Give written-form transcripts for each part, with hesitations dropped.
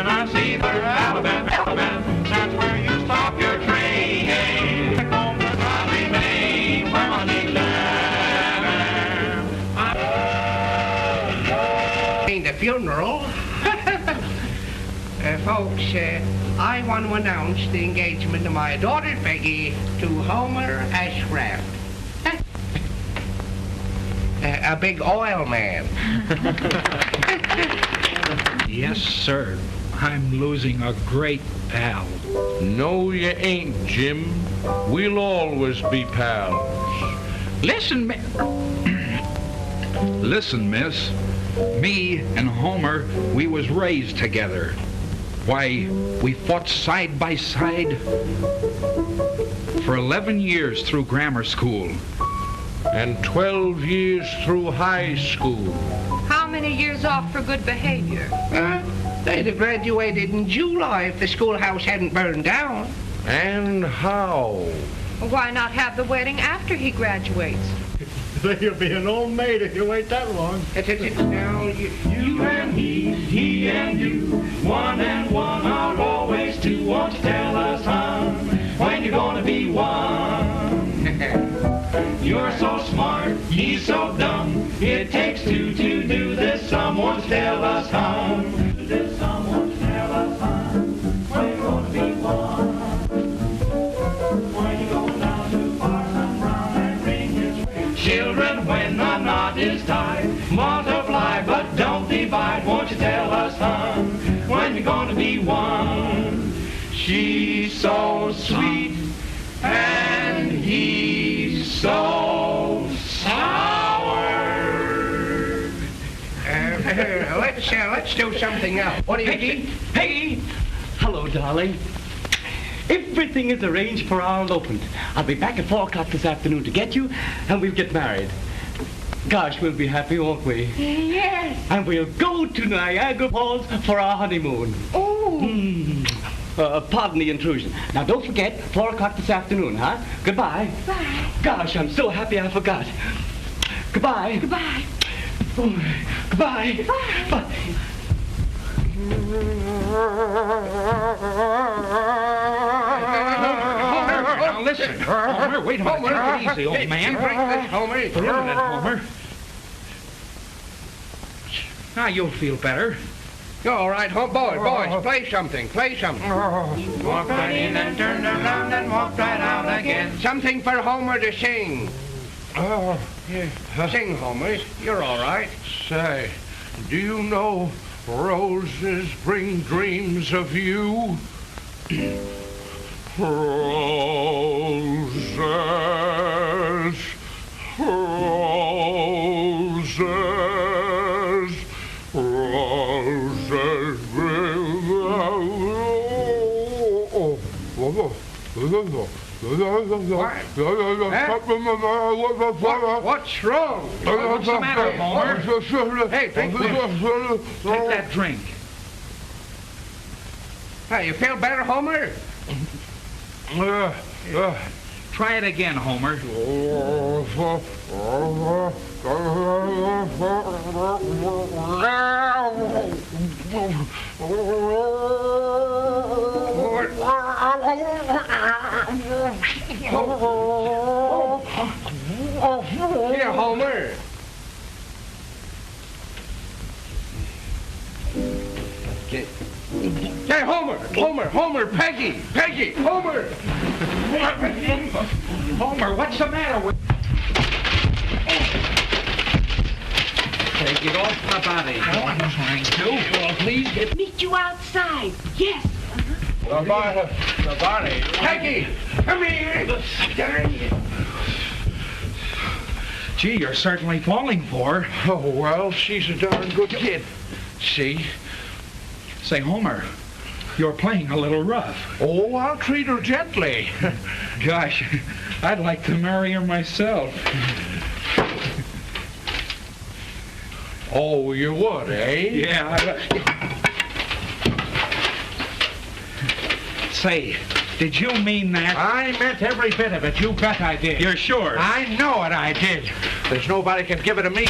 when I see the Alabama, that's where you stop your train. Home I remain permanently. The funeral. Folks, I want to announce the engagement of my daughter Peggy to Homer Ashcraft. A big oil man. Yes, sir. I'm losing a great pal. No, you ain't, Jim. We'll always be pals. Listen, Listen, miss. Me and Homer, we was raised together. Why, we fought side by side for 11 years through grammar school. And 12 years through high school. How many years off for good behavior? They'd have graduated in July if the schoolhouse hadn't burned down. And how? Why not have the wedding after he graduates? You'll be an old maid if you wait that long. Now, You and he and you, one and one are always two. Won't you tell us, hon, when you're gonna be one? You're so smart, he's so dumb. It takes two to do this. Someone tell us, hon. Someone tell us, hon, when you're gonna be one. When you're going down to Parson Brown and ring his ring. Children, when the knot is tied, multiply but don't divide. Won't you tell us, hon, when you're gonna be one? She's so sweet and he's so sour. Let's do something else. What do you think? Peggy! Hello, darling. Everything is arranged for our elopement. I'll be back at 4 o'clock this afternoon to get you, and we'll get married. Gosh, we'll be happy, won't we? Yes. And we'll go to Niagara Falls for our honeymoon. Oh. Pardon the intrusion. Now, don't forget, 4 o'clock this afternoon, huh? Goodbye. Bye. Gosh, I'm so happy I forgot. Goodbye. Goodbye. Oh, goodbye. Goodbye. Bye. Now listen, Homer, wait a minute. Take it easy, old man. Break this, Homer. Wait a minute, Homer. Now you'll feel better. All right, boys, play something. Walk right in and turn around and walk right out again. Something for Homer to sing. Oh, Sing, Homer. You're all right. say, do you know roses bring dreams of you? Roses, roses, roses bring... What's wrong? What's the matter, Homer? Hey, drink this. Take that drink. Hey, you feel better, Homer? Try it again, Homer. Here, Homer. Hey, Homer, Peggy, Homer. Homer, what's the matter with... Take it off the body. I'm trying to. Well, please get... Meet you outside. Yes. The body. Peggy, come here. Gee, you're certainly falling for her. Oh, well, she's a darn good kid. See? Say, Homer, you're playing a little rough. Oh, I'll treat her gently. Gosh, I'd like to marry her myself. Oh, you would, eh? Yeah. Say, did you mean that? I meant every bit of it. You bet I did. You're sure? I know it, I did. There's nobody can give it to me.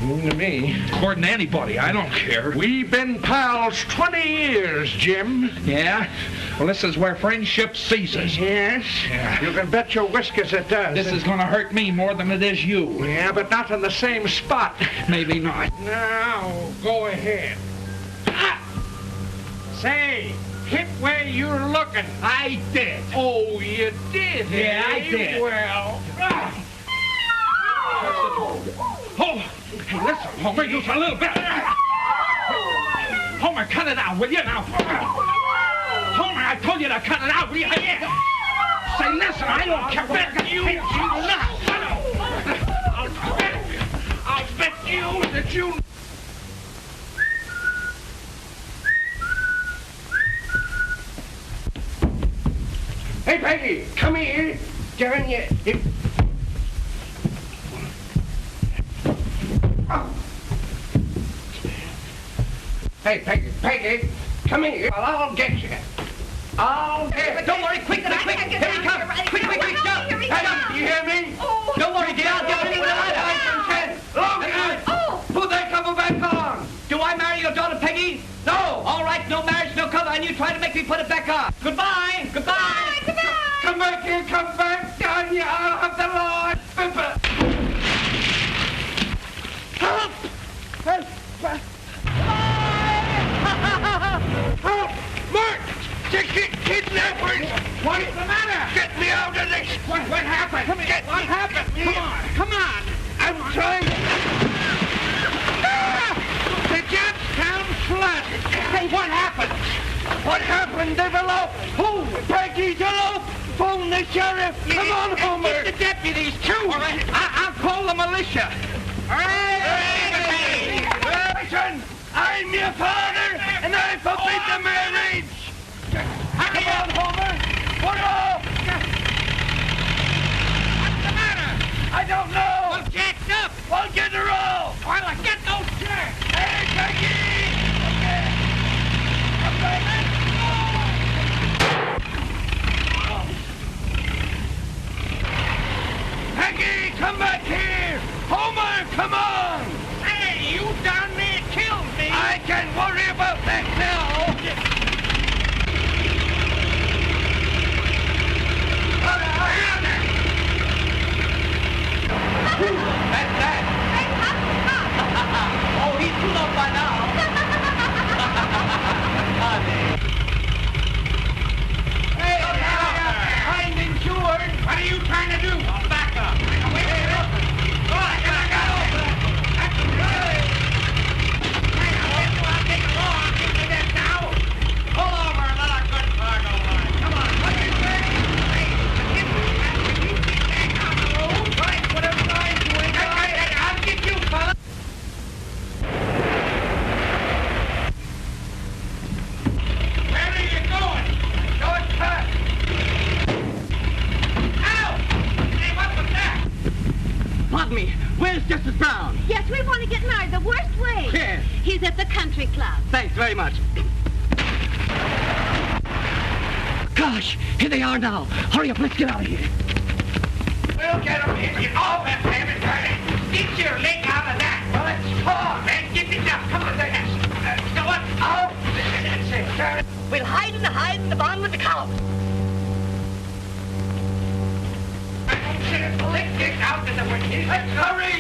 To me. More than anybody, I don't care. We've been pals 20 years, Jim. Yeah? Well, this is where friendship ceases. Yes? Yeah. You can bet your whiskers it does. This is gonna hurt me more than it is you. Yeah, but not in the same spot. Maybe not. Now, go ahead. Ha! Say, hit where you're looking. I did. Oh, you did? Yeah, I eh? did. Well, Oh, listen, Homer, you a little bit. Homer, cut it out, will you now? Homer, I told you to cut it out, will you? Say, listen, I don't care. Bet you now. I'll bet you that you... Hey, Peggy, come here. Darn you. Hey, Peggy, come here. Well, I'll get you. Don't worry, quick, here he comes. Quick, jump. Hey, you hear me? Oh. Don't worry, get out, get ready with the light. Oh, who they coming back on? Do I marry your daughter, Peggy? No. All right, no marriage, no cover, and you try to make me put it back on. Goodbye. Come back here, come back down you out of the Lord. Help! Mark! Kidnappers! What's the matter? Get me out of this! What happened? What happened? Come on! I'm trying to... The Jackstown flood! Hey, what happened? What happened? They've eloped! Who? Peggy's eloped! Phone the sheriff! Come on, Homer! Get the deputies, too! All right, I'll call the militia! Hey! Listen! I'm your father, and I forbid the marriage! Come on, Homer! What off? What's the matter? I don't know! Well, jacked up! Well, get her all! Well, I get no jack! Hey, Peggy! Okay! Peggy, come back here! Homer, come on! Hey, you down there killed me! I can't worry about that now! That's that. Oh, he's too low by now. Hey, I'm insured. What are you trying to do? Back up! Wait, Go on, I got over! That's good! I'll take a walk into this now! Pull over and let our good car go by! Come on, what do you say? Hey, if you get back on the road, right, whatever line you ain't got, I'll get you, fella! Where are you going? Shortcut! Ow! Hey, what was that? Pardon me, where's Justice Brown? Yes, we want to get married the worst way. Yes. He's at the country club. Thanks very much. Gosh, here they are now. Hurry up, let's get out of here. We'll get him in. Oh, that damn it, get your leg out of that. Well, it's far, man. Get it down. Come on, there. Go on. Oh, that's it. Turn it. We'll hide in the bottom of the column. Let's get out of the way. Let's hurry.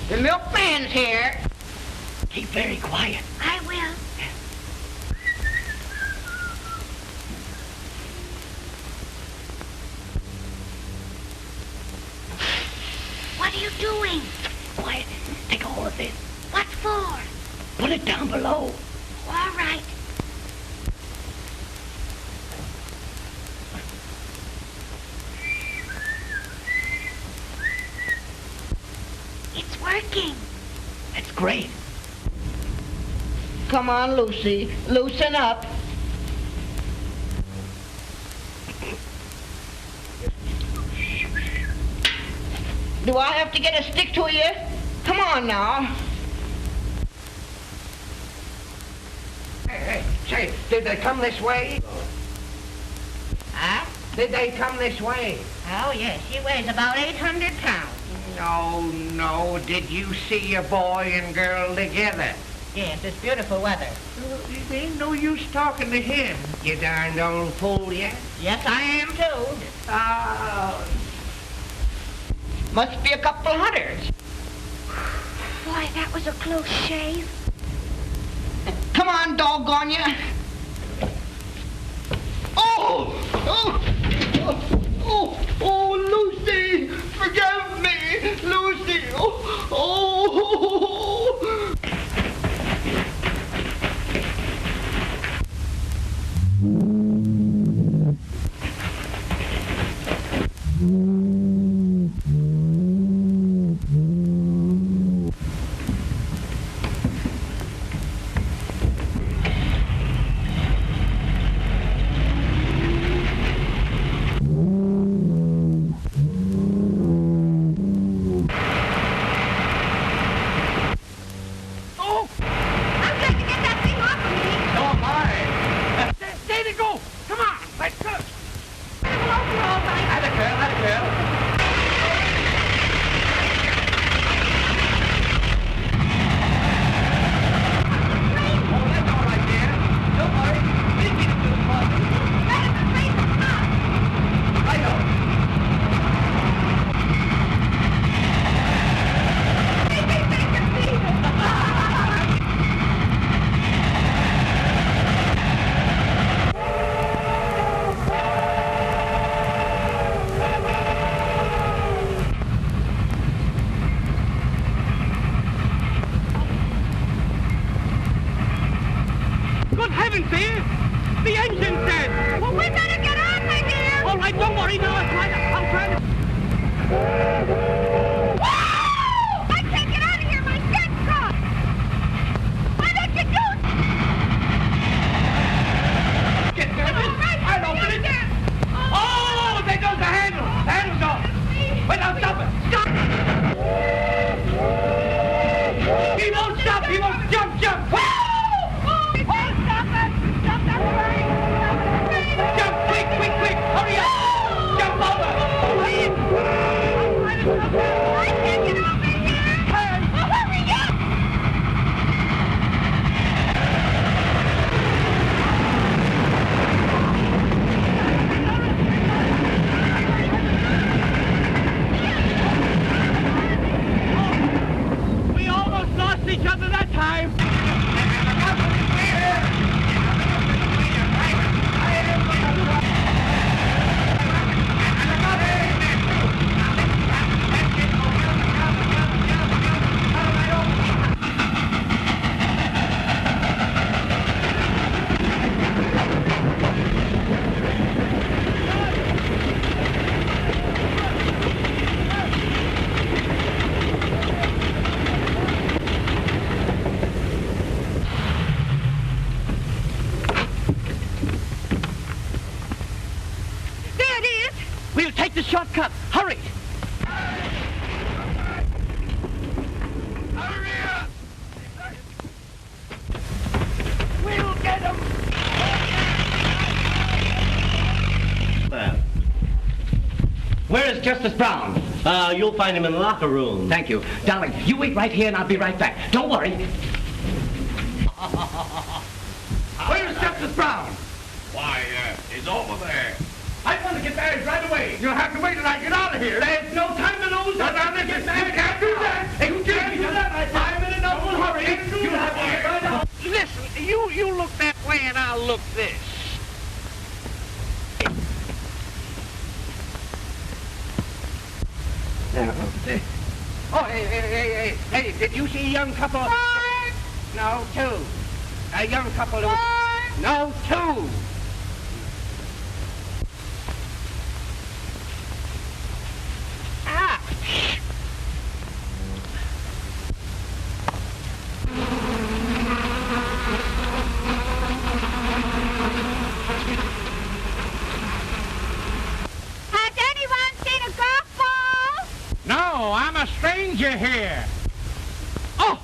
The milkman's here. Keep very quiet. I will. What are you doing? Quiet. Take all of this. What for? Put it down below. All right. It's working. That's great. Come on, Lucy. Loosen up. Do I have to get a stick to you? Come on now. Say, did they come this way? Huh? Did they come this way? Oh, yes. She weighs about 800 pounds. No. Did you see a boy and girl together? Yes, it's beautiful weather. There ain't no use talking to him, you darned old fool, yeah? Yes, I am, too. Must be a couple hunters. Boy, that was a close shave. Come on, doggone you. Oh, Lucy! Forgive me, Lucy! Good heavens, dear! The engine's dead! Well, we better get on, my dear! All right, don't worry now. I'm trying to... Whoa! I can't get out of here! My skirt's caught! Why don't you do it? Get there, I'll open it. Oh, there goes the handle. The handle's off. Wait, now, stop it. Stop! He won't stop. He won't jump. Woo! Jump, quick! Hurry up! Jump over! I can't get over here! Hurry up! We almost lost each other that time. There it is! We'll take the shortcut. Hurry! We'll get him! Where is Justice Brown? You'll find him in the locker room. Thank you. Darling, you wait right here and I'll be right back. Don't worry. Where's Justice Brown? Why, he's over there. I want to get married right away. You'll have to wait till I get out of here. There's no time to lose. No, get married. You can't do that. You can't do that. I'm in an awful hurry. You have to get right out. Listen, you look that way and I'll look this. Oh, hey, did you see a young couple? No, two. A young couple who... No, two. Ouch. Has anyone seen a golf ball? No, I'm a stranger here. Oh!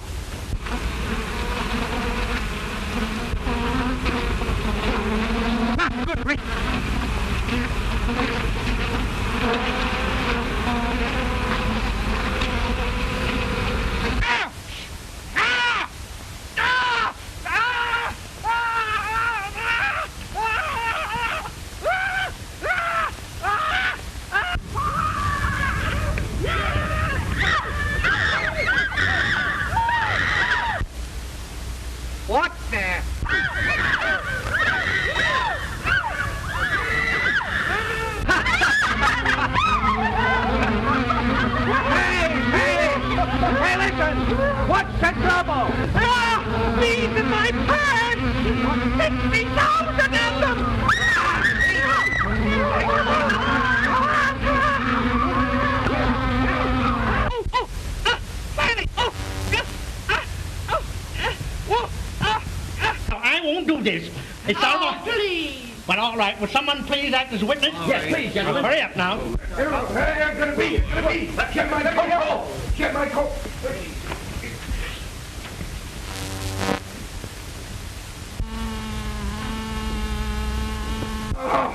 60,000 of them! I won't do this. It's almost... Please. But all right, will someone please act as a witness? Yes, please, gentlemen. Hurry up now. Hey, gonna be. Get my coat. Get my coat. Oh,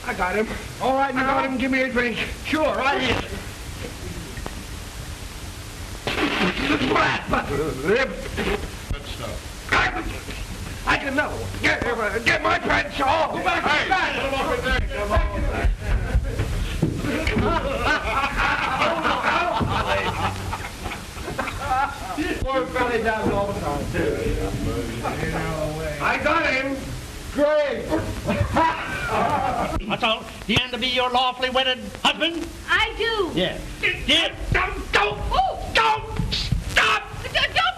I got him. All right, now. I got him. Give me a drink. Sure, right here. Good stuff. I can know. Get my pants off. Go back. Poor felly down all the time. I got him. Great. That's all. Do you intend to be your lawfully wedded husband? I do. Yeah. Yeah. Don't stop. Don't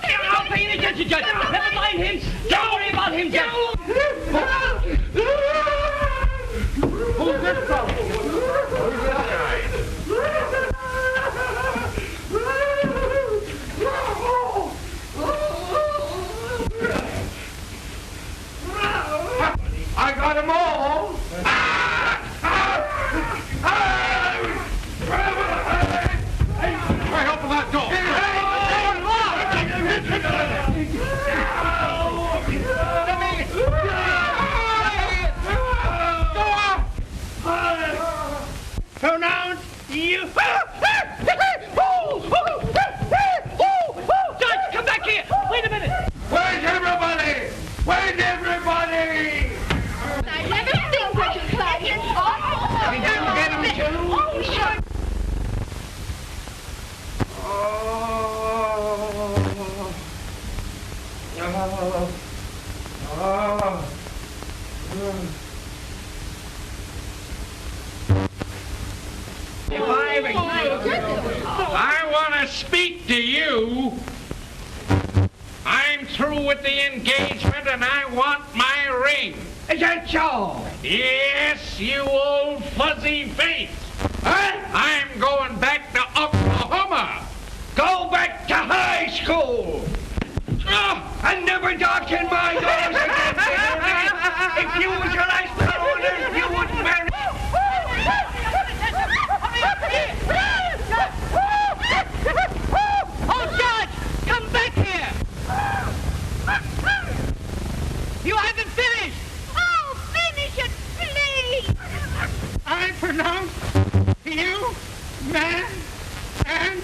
pay I'll pay any attention, Judge. Never mind him. Don't worry about him, Judge. Who's this fellow? Who's this guy? I got them all. Try open that door. Pronounce you. Judge, come back here. Wait a minute. Where's everybody? Where's everybody? I never seen such a sight. It's awful. Did you get him too? Oh, sure. I want to speak to you. I'm through with the engagement and I want my ring. Is that so? Yes, you old fuzzy face. I'm going back to Oklahoma. Go back to high school. And never darken my doors again. If you was your last fellow on earth, you wouldn't marry. Oh, Judge, come back here. You haven't finished. Oh, finish it, please. I pronounce you man and